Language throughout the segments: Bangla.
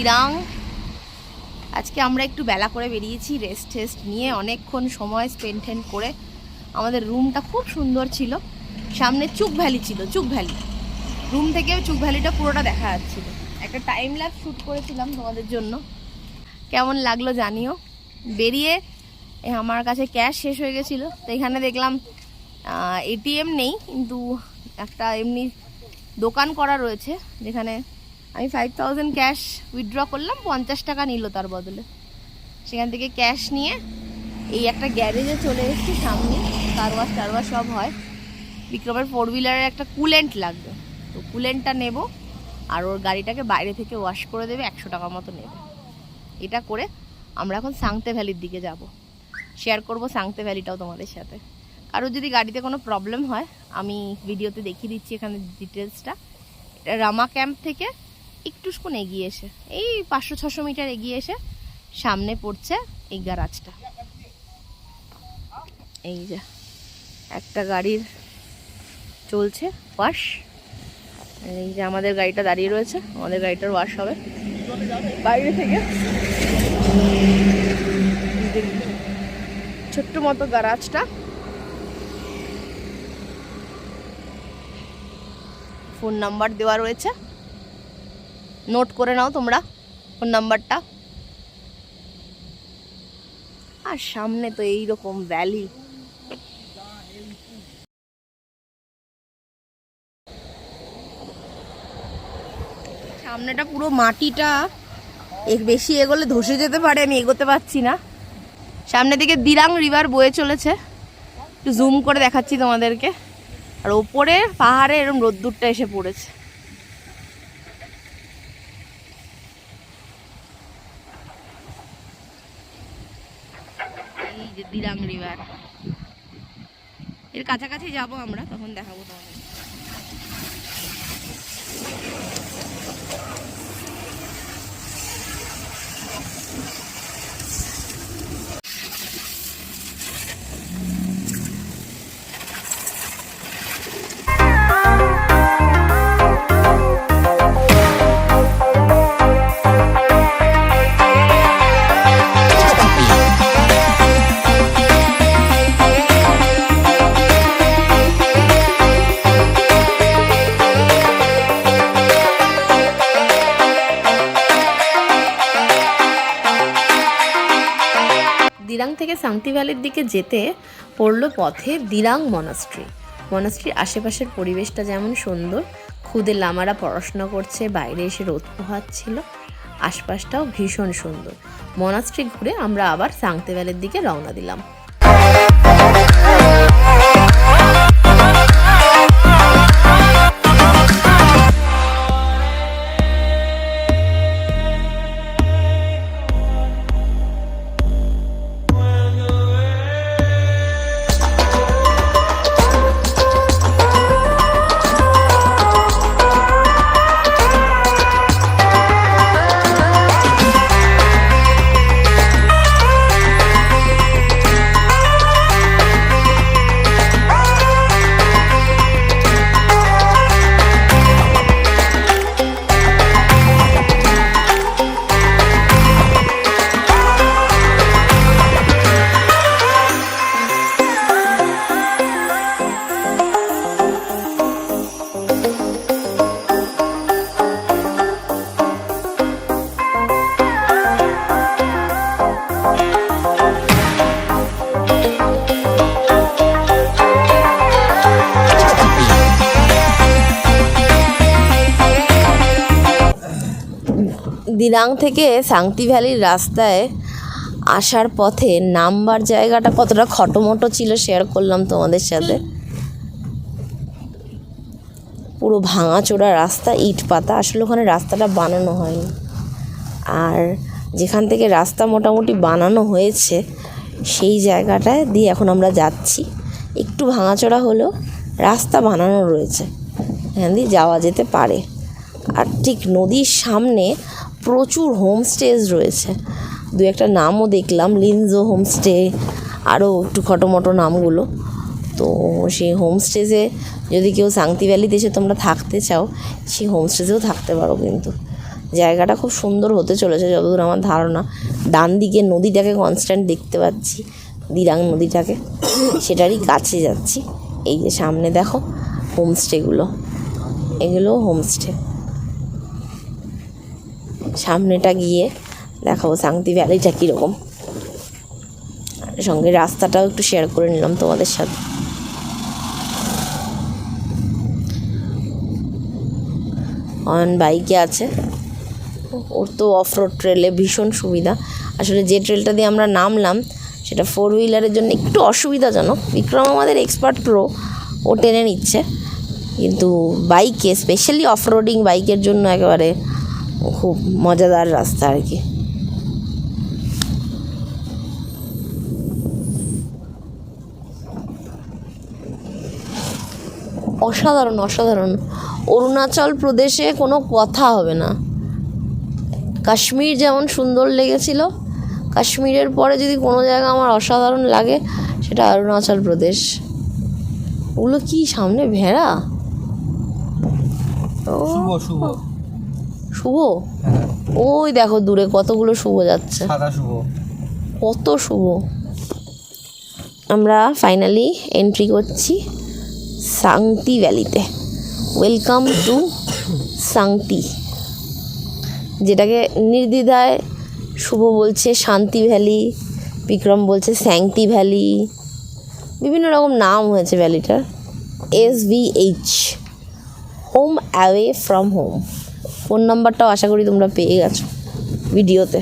দিরাং। আজকে আমরা একটু বেলা করে বেরিয়েছি, রেস্ট নিয়ে অনেকক্ষণ সময় স্পেন্ড করে। আমাদের রুমটা খুব সুন্দর ছিল, সামনে চুক ভ্যালি ছিল। চুক ভ্যালি রুম থেকেও চুক ভ্যালিটা পুরোটা দেখা যাচ্ছিল। একটা টাইম ল্যাপস শ্যুট করেছিলাম তোমাদের জন্য, কেমন লাগলো জানিও। বেরিয়ে আমার কাছে ক্যাশ শেষ হয়ে গেছিলো, তো এখানে দেখলাম এটিএম নেই, কিন্তু একটা এমনি দোকান করা রয়েছে যেখানে আমি 5000 ক্যাশ উইথড্র করলাম, 50 টাকা নিল তার বদলে। সেখান থেকে ক্যাশ নিয়ে এই একটা গ্যারেজে চলে এসেছি, সামনে কার ওয়াশ সব হয়। বিক্রমের 4 হুইলারের একটা কুলেন্ট লাগবে, তো কুলেন্টটা নেব, আর ওর গাড়িটাকে বাইরে থেকে ওয়াশ করে দেবে, 100 টাকা মতো নেবে। এটা করে আমরা এখন সাংতে ভ্যালির দিকে যাব। শেয়ার করব সাংতে ভ্যালিটাও তোমাদের সাথে। কারো যদি গাড়িতে কোনো প্রবলেম হয় আমি ভিডিওতে দেখিয়ে দিচ্ছি এখানে ডিটেলসটা। এটা রামা ক্যাম্প থেকে একটুক্ষণ এগিয়ে এসে, এই 500-600 মিটার এগিয়ে এসে সামনে পড়ছে এই গ্যারাজটা। এই যে একটা গাড়ির চলছে ওয়াশ, এই যে আমাদের গাড়িটা দাঁড়িয়ে রয়েছে, আমাদের গাড়িটার ওয়াশ হবে বাইরে থেকে। ছোট্ট মতো গ্যারাজটা, ফোন নাম্বার দেওয়া রয়েছে, নোট করে নাও তোমরা ফোন নাম্বারটা। আর সামনে তো এইরকম ভ্যালি, সামনেটা পুরো মাটিটা, বেশি এগোলে ধসে যেতে পারে, আমি এগোতে পারছি না। সামনের দিকে দিরাং রিভার বয়ে চলেছে, একটু জুম করে দেখাচ্ছি তোমাদেরকে। আর ওপরে পাহাড়ে এরকম রোদ্দুরটা এসে পড়েছে। এই যে দিরাং রিভার, এর কাছাকাছি যাব আমরা, তখন দেখাবো তোমাদের। দিরাং থেকে সাংতি ভ্যালির দিকে যেতে পড়লো পথে দিরাং মনাস্ট্রি। মনাস্ট্রির আশেপাশের পরিবেশটা যেমন সুন্দর, খুদে লামারা পড়াশোনা করছে, বাইরে এসে রোদ পোহাচ্ছিল, আশপাশটাও ভীষণ সুন্দর। মনাস্ট্রি ঘুরে আমরা আবার সাংতি ভ্যালির দিকে রওনা দিলাম। দিরাং থেকে সাংতি ভ্যালির রাস্তায় আসার পথে নামবার জায়গাটা কতটা খটোমটো ছিল শেয়ার করলাম তোমাদের সাথে। পুরো ভাঙাচোরা রাস্তা, ইট পাতা, আসলে ওখানে রাস্তাটা বানানো হয়নি। আর যেখান থেকে রাস্তা মোটামুটি বানানো হয়েছে সেই জায়গাটায় দিয়ে এখন আমরা যাচ্ছি। একটু ভাঙাচোরা হলেও রাস্তা বানানো রয়েছে, এখান দিয়ে যাওয়া যেতে পারে। আর ঠিক নদীর সামনে প্রচুর হোমস্টেজ রয়েছে, দু একটা নামও দেখলাম, লিনজো হোমস্টে, আরও একটু খটোমটো নামগুলো। তো সেই হোমস্টেজে যদি কেউ সাংতি ভ্যালিতে এসে তোমরা থাকতে চাও, সেই হোমস্টেজেও থাকতে পারো কিন্তু। জায়গাটা খুব সুন্দর হতে চলেছে যতদূর আমার ধারণা। ডান দিকে নদীটাকে কনস্ট্যান্ট দেখতে পাচ্ছি, দিরাং নদীটাকে, সেটারই কাছে যাচ্ছি। এই যে সামনে দেখো হোমস্টেগুলো, এগুলো হোমস্টে। সামনেটা গিয়ে দেখাবো সাংতি ভ্যালিটা কীরকম, সঙ্গে রাস্তাটাও একটু শেয়ার করে নিলাম তোমাদের সাথে। অন বাইকে আছে, ওর তো অফ রোড ট্রেলে ভীষণ সুবিধা। আসলে যে ট্রেলটা দিয়ে আমরা নামলাম সেটা 4 হুইলারের জন্য একটু অসুবিধাজনক। বিক্রম আমাদের এক্সপার্ট প্রো, ও টেনে নিচ্ছে, কিন্তু বাইকে স্পেশালি অফ রোডিং বাইকের জন্য একেবারে খুব মজাদার রাস্তা আর কি। অসাধারণ অসাধারণ, অরুণাচল প্রদেশে কোনো কথা হবে না। কাশ্মীর যেমন সুন্দর লেগেছিল, কাশ্মীরের পরে যদি কোনো জায়গা আমার অসাধারণ লাগে সেটা অরুণাচল প্রদেশ। ওগুলো কি সামনে ভেড়া? শুভ শুভ শুভ, ওই দেখো দূরে কতগুলো শুভ যাচ্ছে, সাদা শুভ, কত শুভ। আমরা ফাইনালি এন্ট্রি করছি সাংতি ভ্যালিতে। ওয়েলকাম টু সাংতি, যেটাকে নির্দ্বিধায় শুভ বলছে শান্তি ভ্যালি, বিক্রম বলছে স্যাংতি ভ্যালি, বিভিন্ন রকম নাম হয়েছে ভ্যালিটার। SVH, home away from home. Phone নাম্বারটাও আশা করি তোমরা পেয়ে গেছো ভিডিওতে।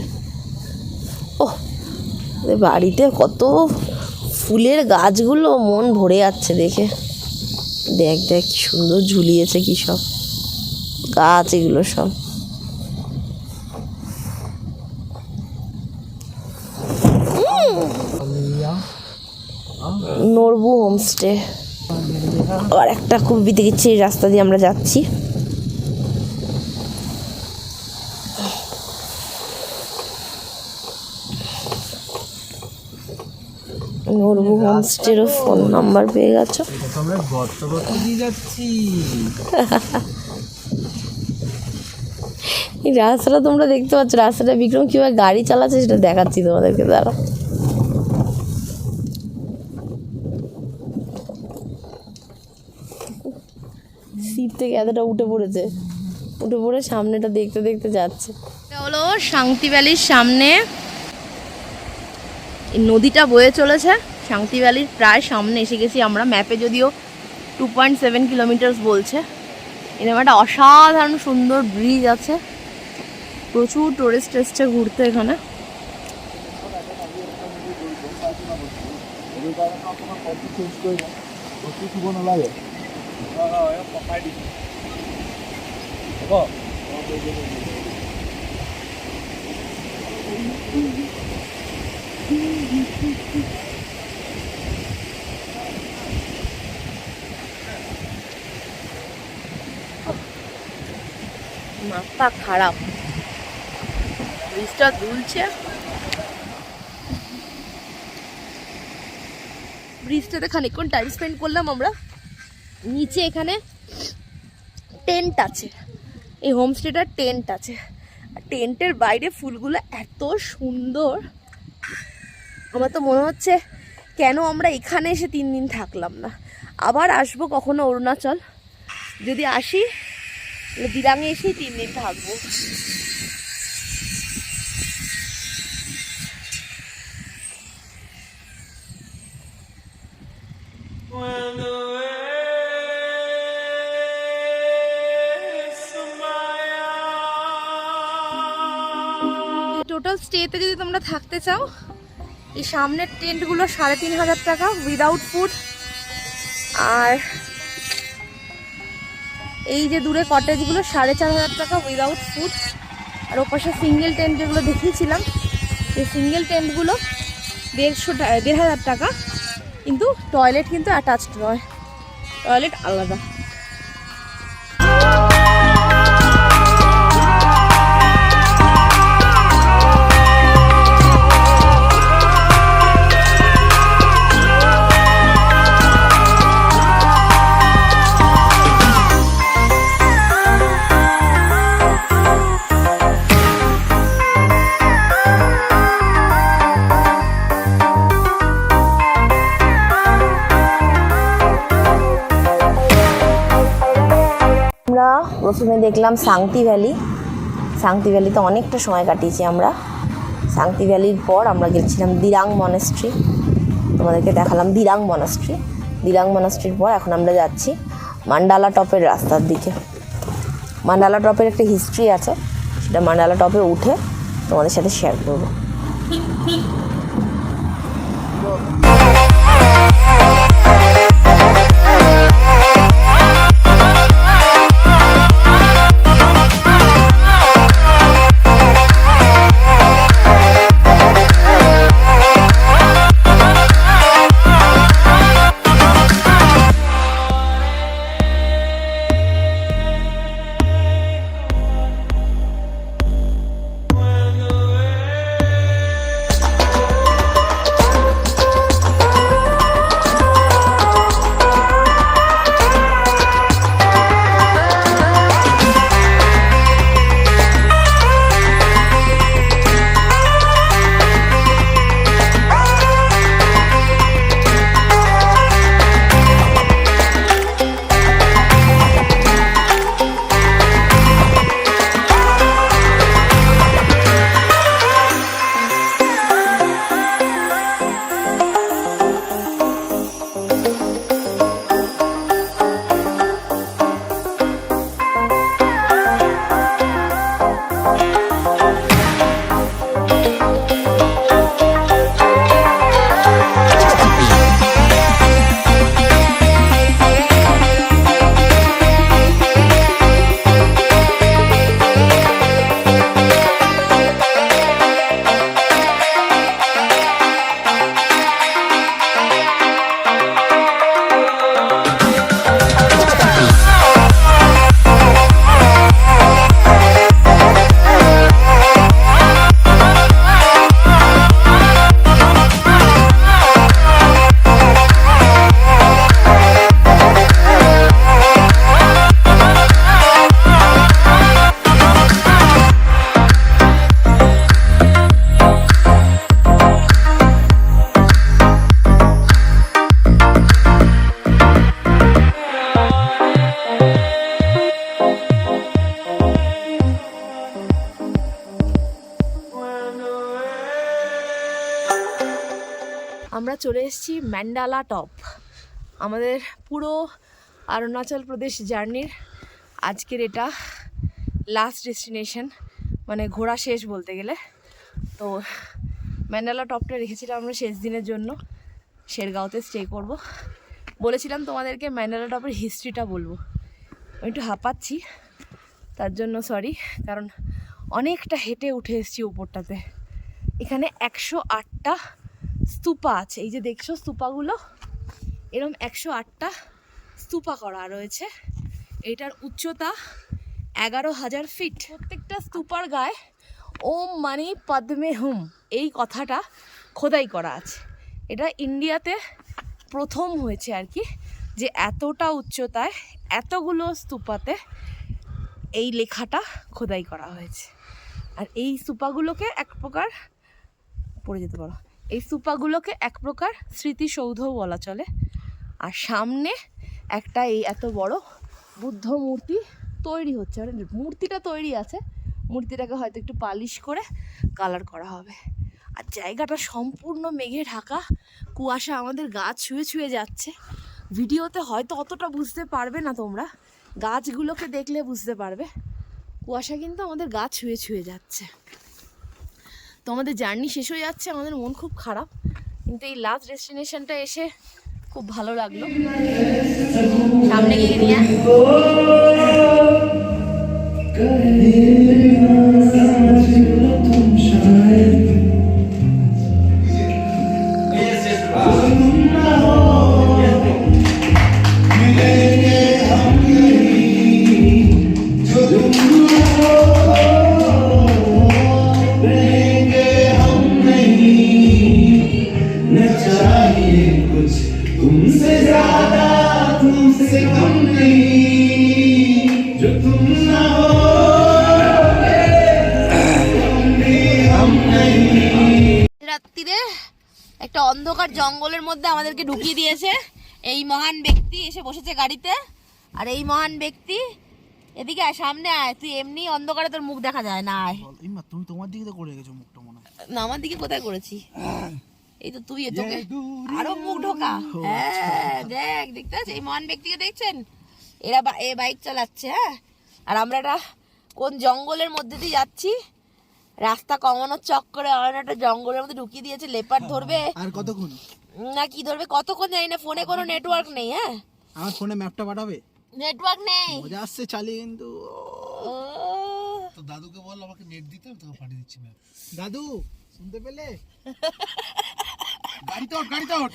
ওহ, বাড়িতে কত ফুলের গাছগুলো, মন ভরে যাচ্ছে দেখে। দেখ দেখ কি সুন্দর ঝুলিয়েছে, কি সব গাছ এগুলো সব। নরবু হোমস্টে। আর একটা খুব বিতিকিচ্ছি রাস্তা দিয়ে আমরা যাচ্ছি। নরবু হোমস্টেরও ফোন নাম্বার পেয়ে গেছো। এই রাস্তাটা তোমরা দেখতে পাচ্ছ, রাস্তাটা বিক্রম কীভাবে গাড়ি চালাচ্ছে সেটা দেখাচ্ছি তোমাদেরকে, দাঁড়া। সিট থেকে এতটা উঠে পড়েছে, উঠে পড়ে সামনেটা দেখতে দেখতে যাচ্ছে। এটা হলো শান্তি ভ্যালির সামনে, এই নদীটা বয়ে চলেছে শান্তি ভ্যালির প্রায় সামনে এসে গেছি আমরা। ম্যাপে যদিও 2.7 কিলোমিটার বলছে। এরকম একটা অসাধারণ সুন্দর ব্রিজ আছে, প্রচুর টুরিস্ট এসছে ঘুরতে এখানে। মাথা খারাপ, ব্রিজটা দুলছে। ব্রিজটাতে খানিকক্ষণ টাইম স্পেন্ড করলাম আমরা। নিচে এখানে টেন্ট আছে, এই হোমস্টেটার টেন্ট আছে, আর টেন্টের বাইরে ফুলগুলো এত সুন্দর। আমার তো মনে হচ্ছে কেন আমরা এখানে এসে 3 দিন থাকলাম না। আবার আসবো কখনো অরুণাচল, যদি আসি দিরাঙে এসেই 3 দিন থাকবো। টোটাল স্টেতে যদি তোমরা থাকতে চাও, এই সামনের টেন্টগুলো 3500 টাকা উইদাউট ফুড, আর এই যে দূরে কটেজগুলো 4500 টাকা উইদাউট ফুড, আর ওপাশে সিঙ্গেল টেন্ট যেগুলো দেখিয়েছিলাম এই সিঙ্গেল টেন্টগুলো 1,500 টাকা, কিন্তু টয়লেট কিন্তু অ্যাটাচড নয়, টয়লেট আলাদা। প্রথমে দেখলাম সাংতি ভ্যালি। সাংতি ভ্যালিতে অনেকটা সময় কাটিয়েছি আমরা। সাংতি ভ্যালির পর আমরা গেছিলাম দিরাং মনাস্ট্রি, তোমাদেরকে দেখালাম দিরাং মনাস্ট্রি। দিরাং মনাস্ট্রির পর এখন আমরা যাচ্ছি মান্ডালা টপের রাস্তার দিকে। মান্ডালা টপের একটা হিস্ট্রি আছে, সেটা মান্ডালা টপে উঠে তোমাদের সাথে শেয়ার করবো। আমরা চলে এসেছি ম্যান্ডালা টপ। আমাদের পুরো অরুণাচল প্রদেশ জার্নির আজকের এটা লাস্ট ডেস্টিনেশন, মানে ঘোরা শেষ বলতে গেলে। তো ম্যান্ডালা টপটা রেখেছিলাম আমরা শেষ দিনের জন্য, শেরগাঁওতে স্টে করব। বলেছিলাম তোমাদেরকে ম্যান্ডালা টপের হিস্ট্রিটা বলবো, আমি একটু হাঁপাচ্ছি তার জন্য সরি, কারণ অনেকটা হেঁটে উঠে এসেছি উপরটাতে। এখানে 108টা স্তূপা আছে, এই যে দেখছো স্তূপাগুলো, এরকম 108টা স্তূপা করা রয়েছে। এটার উচ্চতা 11,000 ফিট। প্রত্যেকটা স্তূপার গায়ে ওম মানি পদ্মে হুম এই কথাটা খোদাই করা আছে। এটা ইন্ডিয়াতে প্রথম হয়েছে আর কি, যে এতটা উচ্চতায় এতগুলো স্তূপাতে এই লেখাটা খোদাই করা হয়েছে। আর এই স্তূপাগুলোকে এক প্রকার পড়ে যেতে পারো, এই স্তূপাগুলোকে এক প্রকার স্মৃতিসৌধ বলা চলে। আর সামনে একটা এই এত বড় বুদ্ধ মূর্তি তৈরি হচ্ছে, মানে মূর্তিটা তৈরি আছে, মূর্তিটাকে হয়তো একটু পালিশ করে কালার করা হবে। আর জায়গাটা সম্পূর্ণ মেঘে ঢাকা, কুয়াশা আমাদের গা ছুঁয়ে ছুঁয়ে যাচ্ছে। ভিডিওতে হয়তো অতটা বুঝতে পারবে না তোমরা, গাছগুলোকে দেখলে বুঝতে পারবে। কুয়াশা কিন্তু আমাদের গা ছুঁয়ে ছুঁয়ে যাচ্ছে। তো আমাদের জার্নি শেষ হয়ে যাচ্ছে, আমাদের মন খুব খারাপ, কিন্তু এই লাস্ট ডেস্টিনেশনটা এসে খুব ভালো লাগলো। সামনে গিয়ে নিয়ে तुमसे ज्यादा तुमसे कम नहीं, जो तुम ना हो हम नहीं। রাত্রিরে একটা অন্ধকার জঙ্গলের মধ্যে আমাদেরকে ঢুকিয়ে দিয়েছে এই মহান ব্যক্তি, এসে বসেছে গাড়িতে। আর এই মহান ব্যক্তি এদিকে আয়, সামনে আয়, তুই এমনি অন্ধকারে তোর মুখ দেখা যায় না, আয়। ইমা তুমি তোমার দিকে তো করে গেছো মুখটা মনে হয়। না, আমার দিকে কোথায় করেছি? এই তো তুই, তোকে আরো মুখ ঢোকা। হ্যাঁ দেখ, দেখতে পাচ্ছ এই মহান ব্যক্তিকে দেখছেন? এরা বাইক চালাচ্ছে, হ্যাঁ, আর আমরা একটা কোন জঙ্গলের মধ্যে দিয়ে যাচ্ছি, রাস্তা কমানোর চক্করে আমার একটা জঙ্গলের মধ্যে ঢুকিয়ে দিয়েছে। লেপার ধরবে আর কতক্ষণ? না কি ধরবে কতক্ষণ জানি না, ফোনে কোনো নেটওয়ার্ক নেই। হ্যাঁ, আমার ফোনে ম্যাপটা পাঠাবে? নেটওয়ার্ক নেই। মজা আসছে চালিয়ে কিন্তু। ও, তো দাদুকে বল আমাকে নেট দিতে, আমি তোকে পাঠিয়ে দিচ্ছি ম্যাপ। দাদু শুনতে পেলে? গাড়িতে ওঠ, গাড়িতে ওঠ।